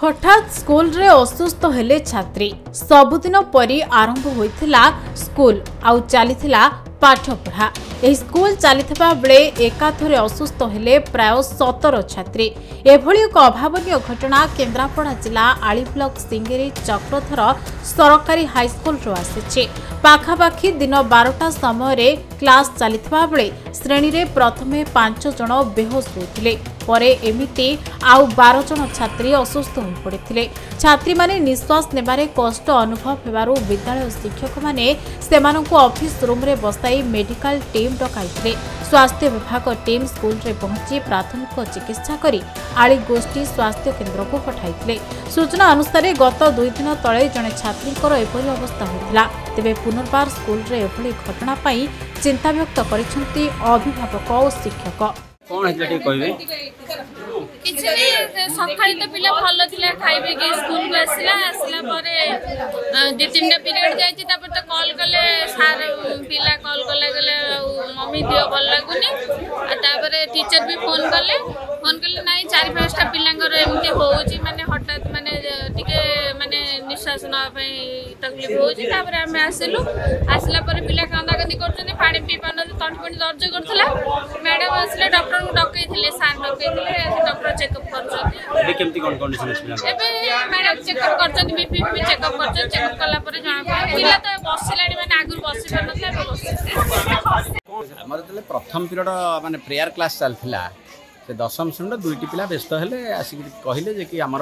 हठात स्कूल रे असुस्थ हेले छात्री सबुदिन परी आरंभ होइथिला स्कूल आउ चलीथिला पाठ पढ़ा। एही स्कूल चलीथिबा बेले एकाथरे असुस्थ हेले प्राय 17 छात्री। एभली एक अभावनीय घटना केन्द्रापड़ा जिला आली ब्लॉक सिंगेरी चक्रधर सरकारी हाईस्कूल रो आसीछि। पाखापाखी दिन 12टा समय क्लास चलीथिबा बेले श्रेणी रे प्रथमे 5 जण बेहोश होइथिले। परे एमिति आउ 12 जण छात्री असुस्थ हो पड़े। छात्री माने निश्वास नेबारे कष्ट अनुभव हेबारु विद्यालय शिक्षक माने सेमानंकु ऑफिस रूम रे बसाई मेडिकल टीम डकाइथिले। स्वास्थ्य विभाग टीम स्कूल रे पहुंची प्राथमिक चिकित्सा करी आली गोष्ठी स्वास्थ्य केन्द्र को पठाइथिले। सूचना अनुसार गत 2 दिन तले जने छात्रीकर एपरि अवस्था होइथिला। तेबे पुनर्बार स्कूल रे एभली घटना पाई चिंता व्यक्त करिसंती अभिभावक और शिक्षक। कौन है जे कहबे किछ नहीं सकाळी तो पिला भलो थिला खाइबे के स्कूल को आसला परे 2-3टा पीरियड जाईची तापर तो कॉल कले सार पिला कॉल कले गले मम्मी दियो भल लागुनी आ तापर टीचर भी फोन कले नाही 4-5टा पिलांगर एमती होउची माने हठात माने टिके माने निश्वास न पई तकलीफ होउची। तापर हम आसला परे पिला कांदा कांदी करछनी पानी पी पानो तंटी दर्ज करथला। मैडम आसले डॉक्टर को डकैथिले सार डकैथिले डॉक्टर चेकअप करछथि। एबे केमती कोन कंडीशन अछि? एबे मैडम चेकअप करछथि बीपी चेकअप करछथि। चेकअप कला परे जाना पड़े पिला तो बसिलाडी माने आगु बसि परनथला हमर तले प्रथम पीरियड माने प्रेयर क्लास चलथिला। से दशम श्रेणी दुईटी पिला व्यस्त हेले आसिक कहले जे कि हमर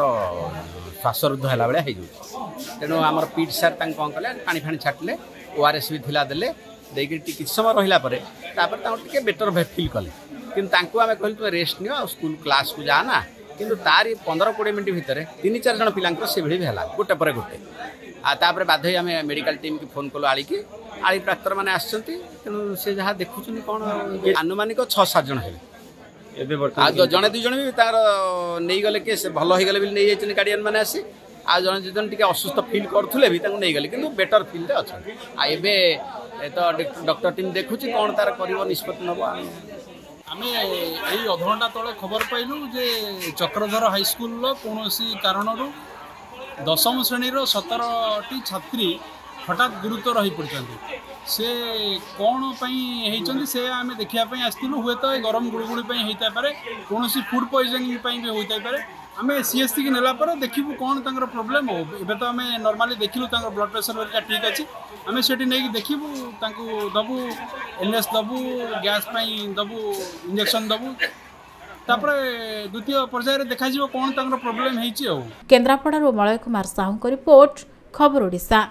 श्वासरुद्ध हला बेले हे जाउछ। तेनो हमर पीट सर तां कोन कले पानी फानी छाटले ओआरएस भी थिला देले देकी किछ समय रहिला परे तापर तां टिके बेटर फील कले। किंतु तांको आमे कहल तुम रेस्ट नियो स्कूल क्लास को जाना। किंतु तारी 15-20 मिनिट भितर 3-4 जन पिलांकर से भेड़ी भेला गोटे पर गोटे आ तापर बाधे आमे मेडिकल टीम की फोन कलो आली की आली डाक्तर माने आछंती। तेनु से जहा देखुछनी कोन अनुमानिक 6-7 जन हेले। एबे आ जने 2 जन भी तार नेई गले के से भलो हे गले भी नेई जायछन गार्डियन माने आसी आ जने 2 जन टिके असुस्थ फील करथुले भी तांको नेई गले किंतु बेटर फील दे अछन। आ एबे तो डॉक्टर टीम देखुछि कोन तार करिवो निष्पत्ति नबो। आम यही अधघंटा तले खबर पाइलु जे चक्रधर हाईस्कूल कौन कारण 10वीं श्रेणी 17टी छात्री हठात गुरुतर हो पड़ते से कौन होती से आम देखापी आसलु हुए तो गरम गुड़गुड़ी होता पारे कौन फूड पॉइजनिंग भी होता पारे। आम सीएससी की नेला पर देखू कौन तर प्रोब्लेम हो। एबे तो आम नॉर्मली देखिलु ब्लड प्रेशर वरिका ठीक अच्छी आम से नहीं देखू दबू एनएस दबू गैस दबू इंजेक्शन दबू तापर द्वितीय पर्यायर देखा कौन तर प्रोब्लेम हो। केन्द्रापड़ा मलय कुमार साहू को रिपोर्ट खबर ओडिशा।